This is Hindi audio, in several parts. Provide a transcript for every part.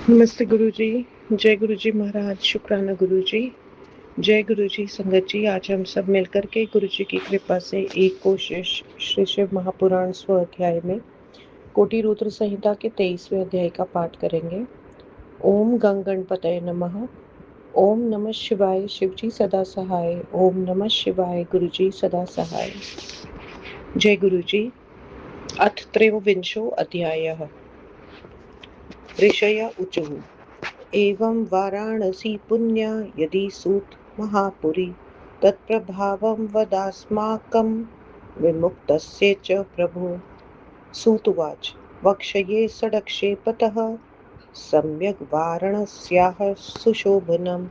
नमस्ते गुरु जी। जय गुरु जी महाराज। शुक्राना गुरु जी। जय गुरु जी संगत जी। आज हम सब मिलकर के गुरु जी की कृपा से एक कोशिश श्री शिव महापुराण स्व अध्याय में कोटि रुद्र संहिता के 23वें अध्याय का पाठ करेंगे। ओम गंग गणपतये नमः। ओम नमः शिवाय। शिव जी सदा सहाय। ओम नमः शिवाय। गुरु जी सदा सहाय। जय गुरु जी। अथ त्रयोविंशो अध्यायः। ऋषय ऊचुः एवं वाराणसी पुण्या यदि सूत महापुरी तत्प्रभावं वदास्माकं विमुक्तस्य च प्रभो। सूत उवाच वक्ष्ये षडक्षेपतः सम्यग् वाराणस्याः सुशोभनं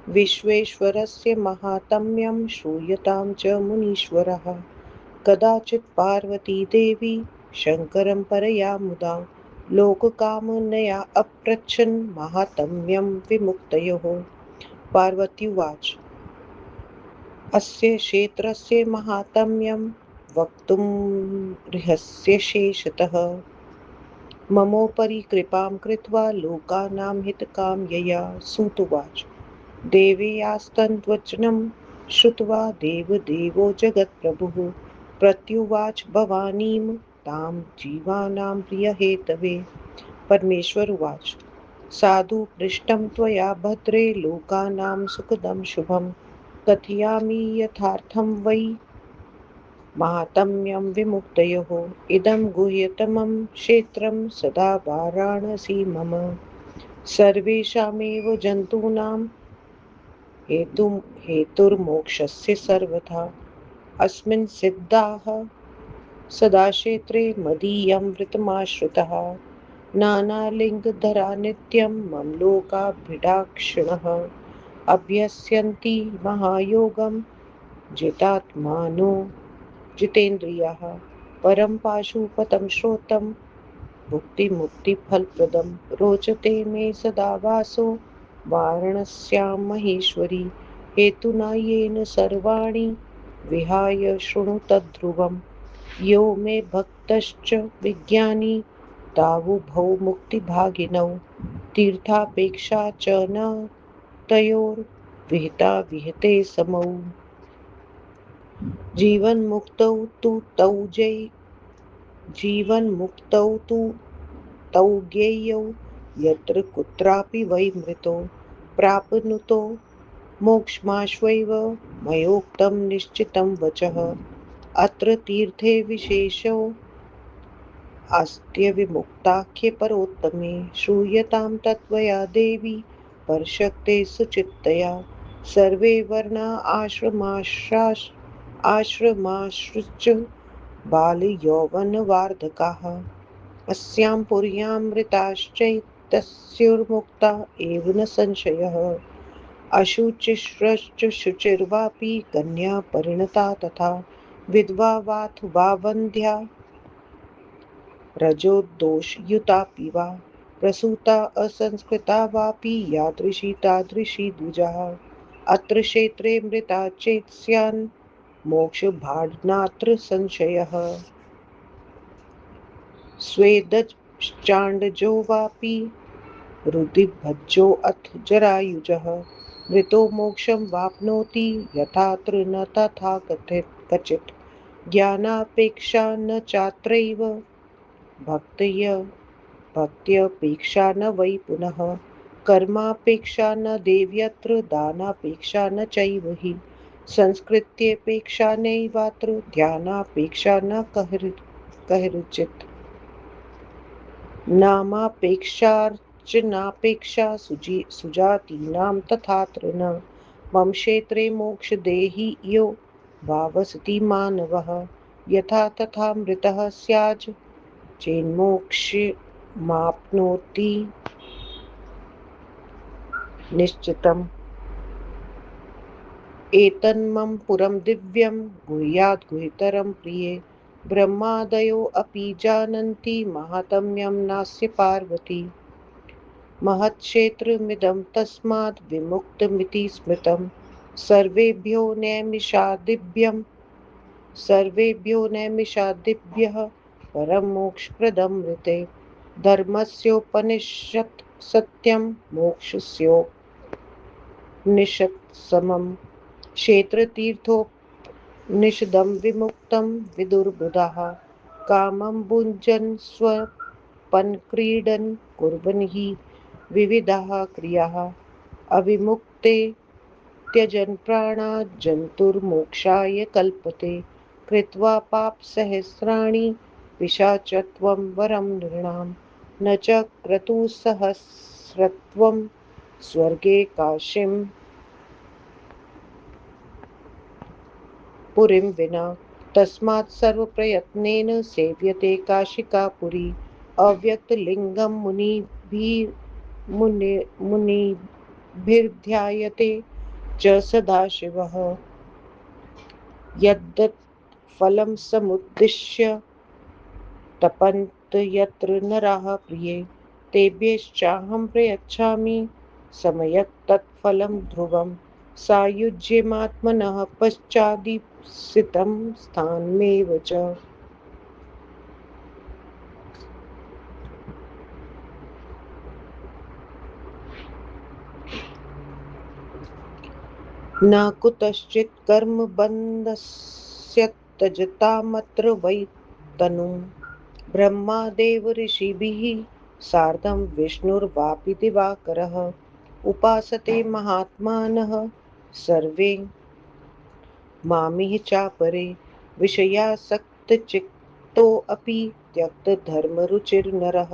विश्वेश्वरस्य माहात्म्यं श्रूयतां च मुनीश्वरः। कदाचित् पार्वती देवी शङ्करं परया मुदा लोककामनया अपृच्छन् माहात्म्यं विमुक्तयोः। पार्वती उवाच अस्य क्षेत्रस्य माहात्म्यं वक्तुमर्हस्य शेषतः। ममोपरि कृपां कृत्वा लोकानां हितकाम्यया। सूत उवाच देव्यास्तद्वचनं श्रुत्वा देवदेवो जगत्प्रभुः प्रत्युवाच भवानीं तां जीवानां प्रियहेतवे। परमेश्वर उवाच साधु पृष्टं त्वया भद्रे लोकानां सुखदं शुभं कथयामि यथार्थं वै माहात्म्यं विमुक्तयोः। इदं गुह्यतमं क्षेत्रं सदा वाराणसी मम सर्वेषामेव जन्तूनां हेतुर्मोक्षस्य सर्वथा। अस्मिन् सिद्धाः सदा क्षेत्रे मदीयं वृतमाश्रितः नानालिङ्गधरा नित्यं मम लोकाभिडाक्षिणः अभ्यस्यन्ति महायोगं जितात्मानो जितेन्द्रियाः परं पाशुपतं श्रोतं भुक्तिमुक्तिफलप्रदं रोचते मे सदा वासो वाराणस्यां महेश्वरी हेतुना येन सर्वाणि विहाय शृणु तद्ध्रुवम् यो मे भक्तश्च विज्ञानी तावुभौ मुक्तिभागिनौ तीर्थापेक्षा च न तयोर्विहिता विहिते समौ। जीवन्मुक्तौ तु तौ जै जीवन्मुक्तौ तु तौ ज्ञेयौ यत्र कुत्रापि वै मृतो प्राप्नुतो मोक्षमाश्वैव मयोक्तं निश्चितं वचः। अत्र तीर्थे विशेषो अस्त्य विमुक्ताख्ये परोत्तमे श्रूयतां तत्त्वया देवी परशक्ते सुचित्तया। सर्वे वर्णा आश्रमाश्च बालयौवनवार्धकाः अस्यां पुर्यामृताश्चैतस्योर्मुक्ता एव न संशयः। अशुचिश्रश्च शुचिर्वापि कन्या परिणता तथा विधवा वाथवा वन्ध्या रजोदोषयुतापि वा प्रसूता असंस्कृता वापि यादृशी तादृशी द्विजा। अत्र क्षेत्रे मृता चेत् स्यान् मोक्षभाजनात्र संशयः। स्वेदश्चाण्डजो वापि रुधिभज्जोऽथ जरायुजः मृतो मोक्षं वाप्नोति यथात्र न तथा क्वचित्। ज्ञानापेक्षा न चात्रैव भक्त्यपेक्षा न वै पुनः कर्मापेक्षा न देव्यत्र दानापेक्षा न चैव हि संस्कृत्यपेक्षा नैवात्र ध्यानापेक्षा न कहिर्चित् नामापेक्षार्चनापेक्षा सुजातीनां तथात्र न। मम क्षेत्रे मोक्षदेही यो भावसति मानवः यथा तथा मृतः स्याज् चेन्मोक्षमाप्नोति निश्चितम्। एतन्मम पुरं दिव्यं गुह्यात् गुह्यतरं प्रिये ब्रह्मादयो अपि जानन्ति माहात्म्यं नास्य पार्वती। महत्क्षेत्रमिदं तस्मात् विमुक्तमिति स्मृतं सर्वेभ्यो नैमिषादिभ्यः परं मोक्षप्रदं ऋते। धर्मस्योपनिषत् सत्यं मोक्षस्योपनिषत्समं क्षेत्रतीर्थोपनिषदं विमुक्तं विदुर्बुधाः कामं भुञ्जन् स्वपन्क्रीडन् कुर्वन् हि विविधाः क्रियाः अविमुक्ते त्यजन् प्राणात् जन्तुर्मोक्षाय कल्पते कृत्वा पापसहस्राणि पिशाचत्वं वरं नृणां न च क्रतुसहस्रत्वं स्वर्गे काशीं पुरीं विना तस्मात् सर्वप्रयत्नेन सेव्यते काशिका पुरी अव्यक्तलिङ्गं मुनिभिर्ध्यायते च सदाशिवः यद्दत् फलं समुद्दिश्य तपन्त यत्र नराः प्रिये तेभ्यश्चाहं प्रयच्छामि सम्यक् तत्फलं ध्रुवं सायुज्यमात्मनः पश्चादीप्सितं स्थानमेव च न कुतश्चित् कर्मबन्धस्य त्यजतामत्र वै तनुं ब्रह्मादेव ऋषिभिः सार्धं विष्णुर्वापि दिवाकरः उपासते महात्मानः सर्वे मामिह चापरे विषयासक्तचित्तोऽपि त्यक्तधर्मरुचिर्नरः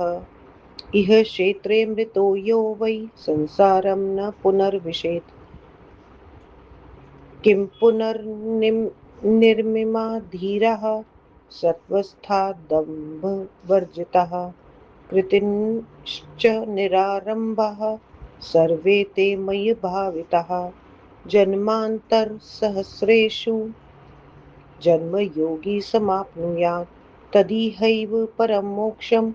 इह क्षेत्रे मृतो यो वै संसारं न पुनर्विशेत् किं पुनर्निर्मिमाधीरः सत्त्वस्थादम्भवर्जिताः कृतिश्च निरारम्भाः सर्वे ते मयि भाविताः जन्मान्तरसहस्रेषु जन्मयोगी समाप्नुयात् तदिहैव परं मोक्षं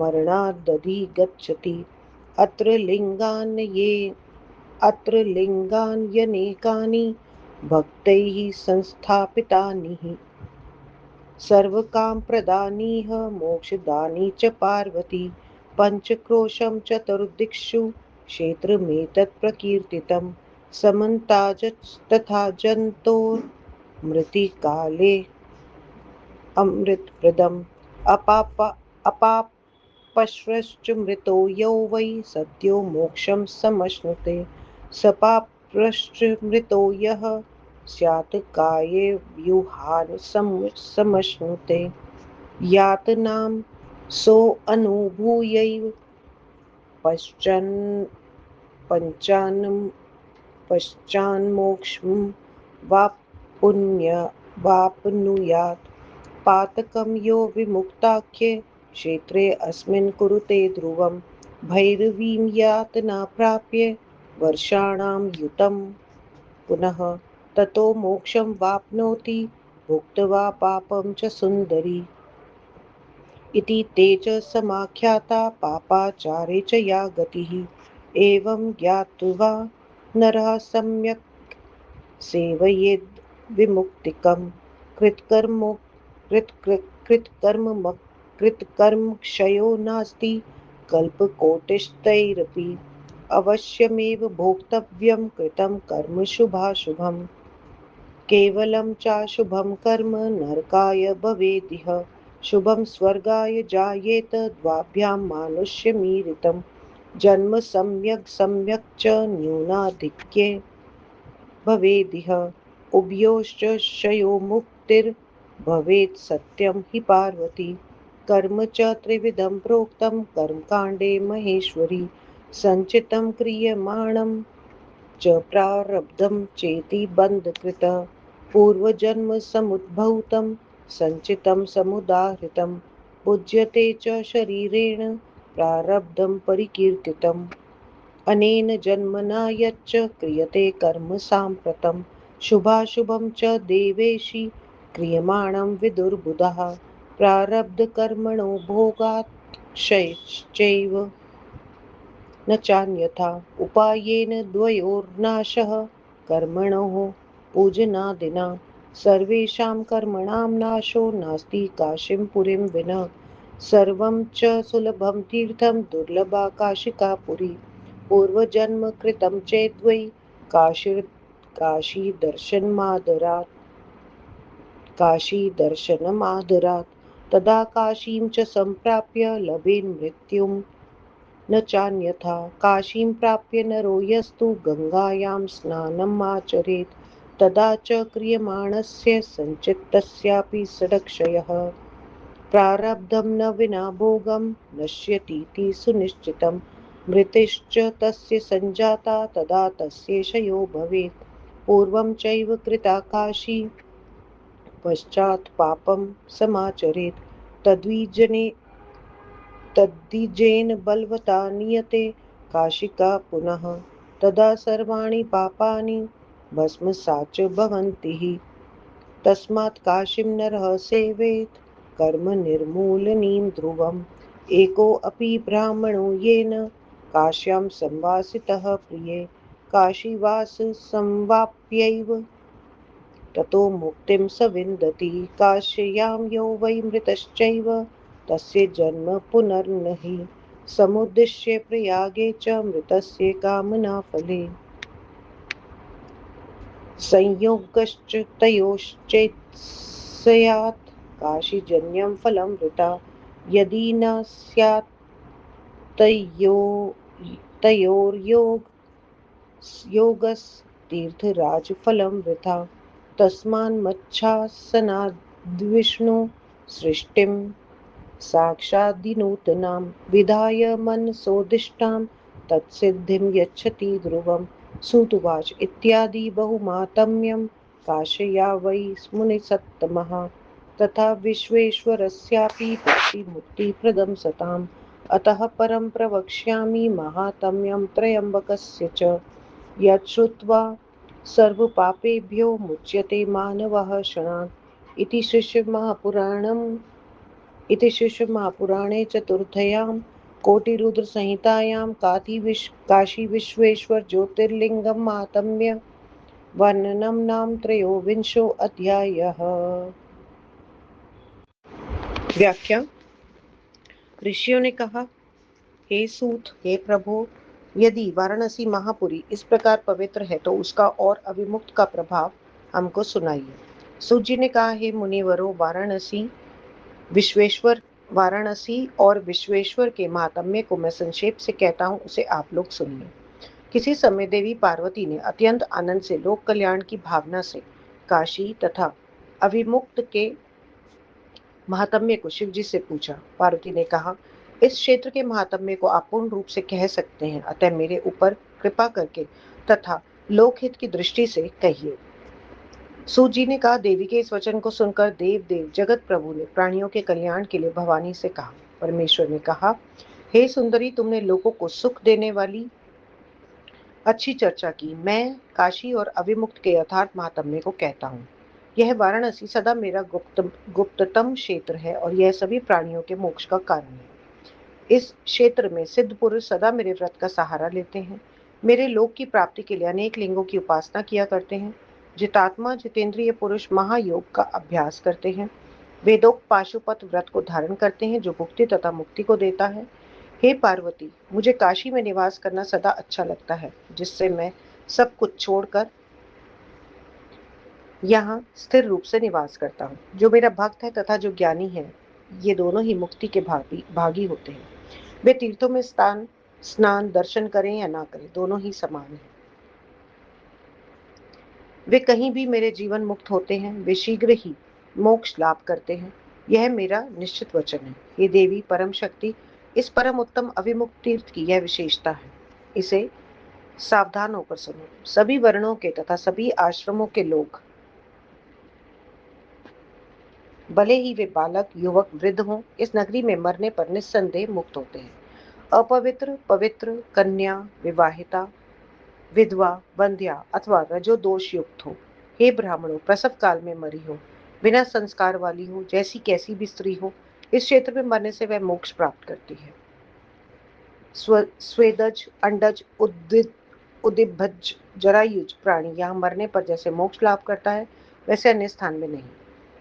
मरणादधिगच्छति अत्र लिङ्गान्यनेकानि भक्तैः संस्थापितानि हि सर्वकामप्रदानीह मोक्षदानी च पार्वती पञ्चक्रोशं चतुर्दिक्षु क्षेत्रमेतत् प्रकीर्तितं समन्तास्तथा जन्तोर्मृत्तिकाले अमृतप्रदम् अपापश्च मृतो यो वै सद्यो मोक्षं समश्नुते सपापश्च मृतो यः स्यात् काये व्यूहान् समश्नुते यातनां सोऽनुभूयैव पश्चन् पश्चान्मोक्षं वाप्नुयात् पातकं यो विमुक्ताख्ये क्षेत्रे अस्मिन् कुरुते ध्रुवं भैरवीं यातना प्राप्य वर्षाणां युतं पुनः ततो मोक्षं वाप्नोति भुक्त्वा पापं च सुन्दरी इति ते च समाख्याता पापाचारे च या गतिः एवं ज्ञात्वा नरः सम्यक् सेवयेद् विमुक्तिकं कृत्कर्मक्षयो नास्ति कल्पकोटिशतैरपि अवश्यमेव भोक्तव्यं कृतं कर्म शुभाशुभम् केवलं चाशुभं कर्म नरकाय भवेदिह शुभं स्वर्गाय जायेत द्वाभ्यां मानुष्यमीरितं जन्म सम्यक् च न्यूनाधिक्ये भवेदिह उभयोश्च क्षयो मुक्तिर्भवेत् सत्यं हि पार्वती कर्म च त्रिविधं प्रोक्तं कर्मकाण्डे महेश्वरी सञ्चितं क्रियमाणं च प्रारब्धं चेति बन्धकृतः पूर्वजन्मसमुद्भूतं सञ्चितं समुदाहृतं भुज्यते च शरीरेण प्रारब्धं परिकीर्तितम् अनेन जन्मना यच्च क्रियते कर्म साम्प्रतं शुभाशुभं च देवेशि क्रियमाणं विदुर्बुधाः प्रारब्धकर्मणो भोगात् क्षयश्चैव न चान्यथा उपायेन द्वयोर्नाशः कर्मणोः पूजनादिना सर्वेषां कर्मणां नाशो नास्ति काशीं पुरीं विना सर्वं च सुलभं तीर्थं दुर्लभा काशिका पुरी पूर्वजन्म कृतं चेद्वै काशीदर्शनमादरात् तदा काशीं च सम्प्राप्य लभेन् मृत्युं न चान्यथा काशीं प्राप्य नरो यस्तु गङ्गायां स्नानम् आचरेत् तदा च क्रियमाणस्य सञ्चित्तस्यापि षडक्षयः प्रारब्धं न विना भोगं नश्यतीति सुनिश्चितं मृतिश्च तस्य सञ्जाता तदा तस्येषयो भवेत् पूर्वं चैव कृता काशी पश्चात् पापं समाचरेत् तद्विजने तद्विजेन बलवता नीयते काशिका पुनः तदा सर्वाणि पापानि भस्मसात् च भवन्ति हि तस्मात् काशीं नरः सेवेत् कर्म निर्मूलनीं ध्रुवम् एकोऽपि ब्राह्मणो येन काश्यां संवासितः प्रिये काशीवास संवाप्यैव ततो मुक्तिं स विन्दति काश्यां यो वै मृतश्चैव तस्य जन्म पुनर्न हि समुद्दिश्य प्रयागे च मृतस्य कामनाफले संयोगश्च तयोश्चेत्स्यात् काशीजन्यं फलं वृथा यदि न स्यात् तयो योगस्तीर्थराजफलं वृथा तस्मान्मच्छासनाद्विष्णु सृष्टिं साक्षाद्दिनूतनां विधाय मनसोदिष्टां तत्सिद्धिं यच्छति ध्रुवम् सूतुवाच इत्यादि बहुमातम्यं काशया वै मुनिसत्तमः तथा विश्वेश्वरस्यापि भक्तिमुक्तिप्रदं सताम् अतः परं प्रवक्ष्यामि माहात्म्यं त्र्यम्बकस्य च यत् श्रुत्वा सर्वपापेभ्यो मुच्यते मानवः क्षणात् इति श्रीशिवमहापुराणे चतुर्थ्यां कोटिरुद्रसंहितायां काशीविश्वेश्वरज्योतिर्लिङ्गं माहात्म्य वर्णनं नाम त्रयोविंशोऽध्यायः। व्याख्या। ऋषियों ने कहा, हे सूत, हे प्रभु, यदि वाराणसी महापुरी इस प्रकार पवित्र है तो उसका और अविमुक्त का प्रभाव हमको सुनाइए। सूत जी ने कहा, हे मुनिवरों, वाराणसी और विश्वेश्वर के महात्म्य को मैं संक्षेप से कहता हूँ, उसे आप लोग सुनिए। किसी समय देवी पार्वती ने अत्यंत आनंद से लोक कल्याण की भावना से काशी तथा अविमुक्त के महात्म्य को शिव जी से पूछा। पार्वती ने कहा, इस क्षेत्र के महात्म्य को आप पूर्ण रूप से कह सकते हैं, अतः मेरे ऊपर कृपा करके तथा लोकहित की दृष्टि से कहिए। सूत जी ने कहा, देवी के इस वचन को सुनकर देव जगत प्रभु ने प्राणियों के कल्याण के लिए भवानी से कहा। परमेश्वर ने कहा, हे सुंदरी, तुमने लोगों को सुख देने वाली अच्छी चर्चा की। मैं काशी और अविमुक्त के यथार्थ महात्म्य को कहता हूँ। यह वाराणसी सदा मेरा गुप्ततम क्षेत्र है और यह सभी प्राणियों के मोक्ष का कारण है। इस क्षेत्र में सिद्ध पुरुष सदा मेरे व्रत का सहारा लेते हैं, मेरे लोक की प्राप्ति के लिए अनेक लिंगों की उपासना किया करते हैं। जितात्मा जितेंद्रिय पुरुष महायोग का अभ्यास करते हैं, वेदोक्त पाशुपत व्रत को धारण करते हैं जो भुक्ति तथा मुक्ति को देता है। हे पार्वती, मुझे काशी में निवास करना सदा अच्छा लगता है, जिससे मैं सब कुछ छोड़कर यहाँ स्थिर रूप से निवास करता हूँ। जो मेरा भक्त है तथा जो ज्ञानी है, ये दोनों ही मुक्ति के भागी होते हैं। वे तीर्थों में स्नान दर्शन करें या ना करें, दोनों ही समान हैं। वे कहीं भी मेरे जीवन मुक्त होते हैं, वे शीघ्र ही मोक्ष लाभ करते हैं। यह मेरा निश्चित वचन है। हे देवी परम शक्ति, इस परम उत्तम अविमुक्त तीर्थ की यह विशेषता है। इसे सावधान होकर सुनो। सभी वर्णों के तथा सभी आश्रमों के लोग, भले ही वे बालक, युवक, वृद्ध हों, इस नगरी में मरने पर निस्संदेह मुक्त होते हैं। अपवित्र, पवित्र, कन्या, विवाहिता, विधवा, बंध्या अथवा रजोदोष युक्त हो, हे ब्राह्मणों, प्रसव काल में मरी हो, बिना संस्कार वाली हो, जैसी कैसी भी स्त्री हो, इस क्षेत्र में मरने से वह मोक्ष प्राप्त करती है। स्वेदज, अंडज, उदिभज, जरायुज प्राणी यहाँ मरने पर जैसे मोक्ष लाभ करता है, वैसे अन्य स्थान में नहीं।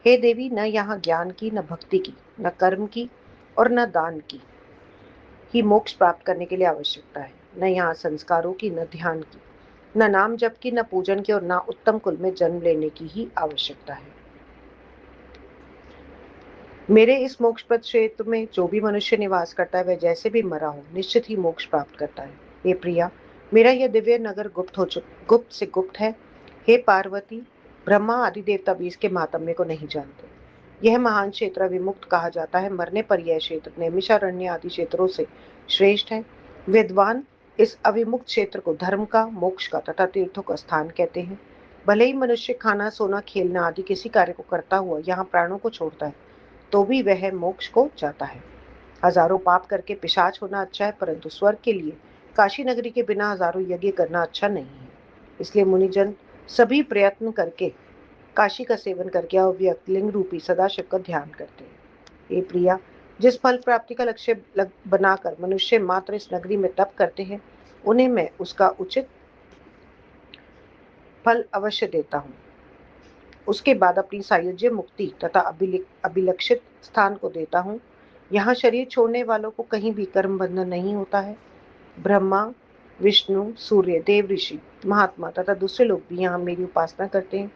हे देवी, न यहाँ ज्ञान की, न भक्ति की, न कर्म की, और न दान की ही मोक्ष प्राप्त करने के लिए आवश्यकता है, न यहाँ संस्कारों की, न ध्यान की, न नाम जप की, न पूजन की और न उत्तम कुल में जन्म लेने की ही आवश्यकता है। मेरे इस मोक्षप्रद क्षेत्र में जो भी मनुष्य निवास करता है वह जैसे भी मरा हो निश्चित ही मोक्ष प्राप्त करता है। हे प्रिया, मेरा यह दिव्य नगर गुप्त से गुप्त है। हे पार्वती, ब्रह्मा आदि देवता भी इसके महात्म्य को नहीं जानते। यह महान क्षेत्र विमुक्त कहा जाता है। मरने पर यह क्षेत्र नैमिषारण्य आदि क्षेत्रों से श्रेष्ठ है। विद्वान इस अविमुक्त क्षेत्र को धर्म का, मोक्ष का तथा तीर्थों का स्थान कहते हैं। भले ही मनुष्य खाना, सोना, खेलना आदि किसी कार्य को करता हुआ यहाँ प्राणों को छोड़ता है तो भी वह मोक्ष को जाता है। हजारों पाप करके पिशाच होना अच्छा है, परंतु स्वर्ग के लिए काशी नगरी के बिना हजारों यज्ञ करना अच्छा नहीं है। इसलिए मुनिजन सभी प्रयत्न करके काशी का सेवन करके अव्यक्त लिंग रूपी सदाशिव का ध्यान करते हैं। हे प्रिया, जिस फल प्राप्ति का लक्ष्य बनाकर मनुष्य मात्र इस नगरी में तप करते हैं, उन्हें मैं उसका उचित फल अवश्य देता हूँ। उसके बाद अपनी सायुज्य मुक्ति तथा अभिलक्षित स्थान को देता हूँ। यहाँ शरीर छोड़ने वालों को कहीं भी कर्म बंधन नहीं होता है। ब्रह्मा, विष्णु, सूर्य, देव, ऋषि, महात्मा तथा दूसरे लोग भी यहाँ मेरी उपासना करते हैं।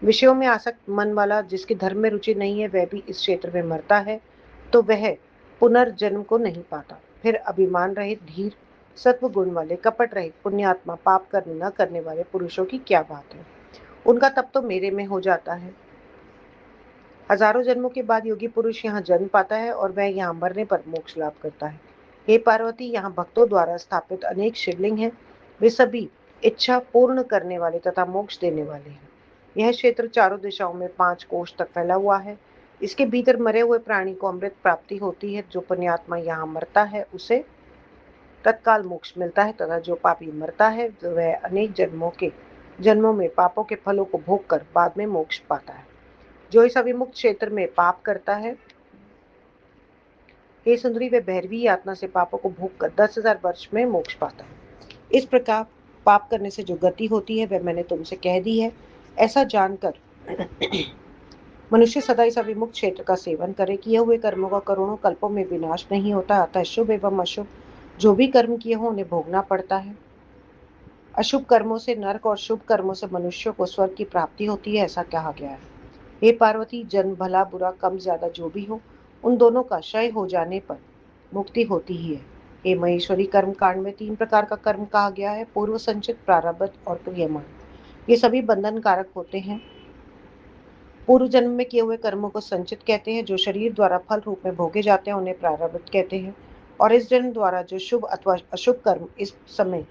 विषयों में आसक्त मन वाला, जिसकी धर्म में रुचि नहीं है, वह भी इस क्षेत्र में मरता है तो वह पुनर्जन्म को नहीं पाता। फिर अभिमान रहित, धीर, सत्व गुण वाले, कपट रहित, पुण्यात्मा, पाप कर्म न करने वाले पुरुषों की क्या बात है। उनका तप तो मेरे में हो जाता है। हजारों जन्मों के बाद योगी पुरुष यहाँ जन्म पाता है और वह यहाँ मरने पर मोक्ष लाभ करता है। हे पार्वती, यहाँ भक्तों द्वारा स्थापित अनेक शिवलिंग हैं। वे सभी इच्छा पूर्ण करने वाले तथा मोक्ष देने वाले हैं। यह क्षेत्र चारों दिशाओं में 5 कोष तक फैला हुआ है। इसके भीतर मरे हुए प्राणी को अमृत प्राप्ति होती है। जो पुण्यात्मा यहाँ मरता है उसे तत्काल मोक्ष मिलता है तथा जो पापी मरता है वह अनेक जन्मों में पापों के फलों को भोग कर बाद में मोक्ष पाता है। जो इस अविमुक्त क्षेत्र में पाप करता है, हे सुंदरी, वे भैरवी यातना से पापों को भोग कर 10,000 वर्ष में मोक्ष पाता है। इस प्रकार पाप करने से जो गति होती है वह मैंने तुमसे कह दी है। ऐसा जानकर मनुष्य सदा इस अविमुक्त क्षेत्र का सेवन करे। किए हुए कर्मों का करोड़ों कल्पों में विनाश नहीं होता, अतः शुभ एवं अशुभ जो भी कर्म किए हो उन्हें भोगना पड़ता है। अशुभ कर्मों से नरक और शुभ कर्मों से मनुष्यों को स्वर्ग की प्राप्ति होती है, ऐसा कहा गया है। हे पार्वती, जन्म भला बुरा कम ज्यादा जो भी हो, उन दोनों का क्षय हो जाने पर मुक्ति होती ही है। हे महेश्वरी, कर्म कांड में 3 प्रकार का कर्म कहा गया है: पूर्व संचित, प्रारब्ध और क्रियमाण। ये सभी बंधन कारक होते हैं। पूर्व जन्म में किए हुए कर्मों को संचित कहते हैं। जो शरीर द्वारा फल रूप में भोगे जाते हैं उन्हें प्रारब्ध कहते हैं। और इस जन्म द्वारा जो शुभ अथवा अशुभ कर्म इस समय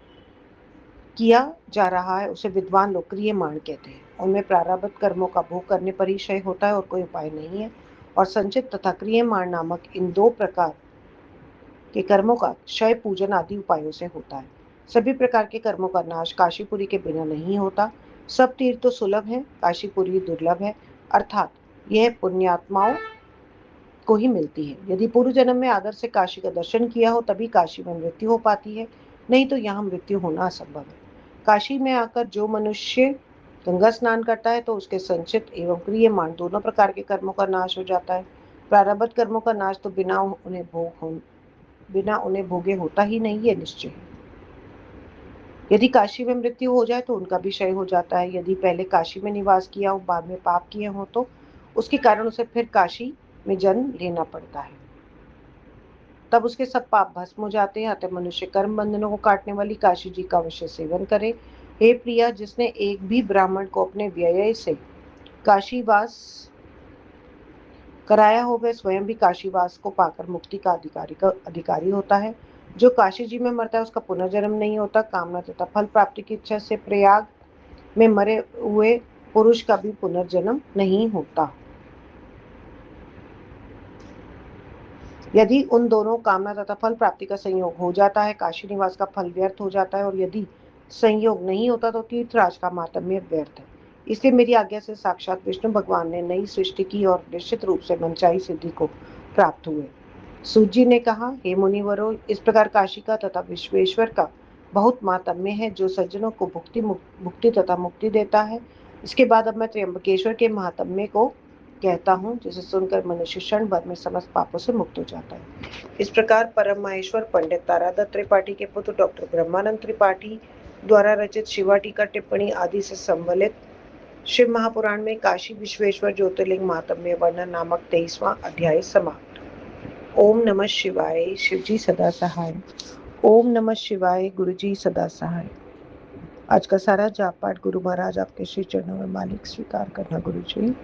किया जा रहा है उसे विद्वान लोग क्रियमाण कहते हैं। उनमें प्रारब्ध कर्मों का भोग करने पर ही क्षय होता है और कोई उपाय नहीं है। और संचित तथा क्रियमाण नामक इन 2 प्रकार के कर्मों का क्षय पूजन आदि उपायों से होता है। सभी प्रकार के कर्मों का नाश काशीपुरी के बिना नहीं होता। सब तीर्थ तो सुलभ है, काशीपुरी दुर्लभ है, अर्थात यह पुण्यात्माओं को ही मिलती है। यदि पूर्व जन्म में आदर से काशी का दर्शन किया हो तभी काशी में मृत्यु हो पाती है, नहीं तो यहाँ मृत्यु होना असंभव है। काशी में आकर जो मनुष्य गंगा स्नान करता है तो उसके संचित एवं क्रियमाण दोनों प्रकार के कर्मों का नाश हो जाता है। प्रारब्ध कर्मों का नाश तो बिना उन्हें भोगे होता ही नहीं, है निश्चय है। यदि काशी में मृत्यु हो जाए तो उनका भी क्षय हो जाता है। यदि पहले काशी में निवास किया हो, बाद में पाप किए हो तो उसके कारण उसे फिर काशी में जन्म लेना पड़ता है। तब उसके सब पाप भस्म हो जाते हैं। अतः मनुष्य कर्म बंधनों को काटने वाली काशी जी का अवश्य सेवन करे। हे प्रिया, जिसने एक भी ब्राह्मण को अपने व्यय से काशीवास कराया हो वह स्वयं भी काशीवास को पाकर मुक्ति का अधिकारी होता है। जो काशी जी में मरता है उसका पुनर्जन्म नहीं होता। कामना तथा फल प्राप्ति की इच्छा से प्रयाग में मरे हुए पुरुष का भी पुनर्जन्म नहीं होता। यदि उन दोनों कामना तथा फल प्राप्ति का संयोग हो जाता है, काशी निवास का फल व्यर्थ हो जाता है, और यदि संयोग नहीं होता तो तीर्थराज का मातम्य व्यर्थ है। इसलिए मेरी आज्ञा से साक्षात विष्णु भगवान ने नई सृष्टि की और निश्चित रूप से मनचाही सिद्धि को प्राप्त हुए। सूत जी ने कहा, हे मुनिवरों, इस प्रकार काशी का तथा विश्वेश्वर का बहुत मातम्य है जो सज्जनों को भुक्ति तथा मुक्ति देता है। इसके बाद अब मैं त्र्यंबकेश्वर के महात्म्य को कहता हूँ, जिसे सुनकर मनुष्य क्षण भर में समस्त पापों से मुक्त हो जाता है। इस प्रकार परम माहेश्वर पंडित तारादत्त त्रिपाठी के पुत्र डॉक्टर ब्रह्मानंद त्रिपाठी द्वारा रचित शिवा टीका टिप्पणी आदि से संबलित शिव महापुराण में काशी विश्वेश्वर ज्योतिर्लिंग महात्म्य वर्णन नामक 23वां अध्याय समाप्त। ओम नमः शिवाय। शिवजी सदा सहाय। ओम नमः शिवाय। गुरुजी सदा सहाय। आज का सारा जाप पाठ गुरु महाराज आपके श्री चरणों में मालिक स्वीकार करना गुरुजी।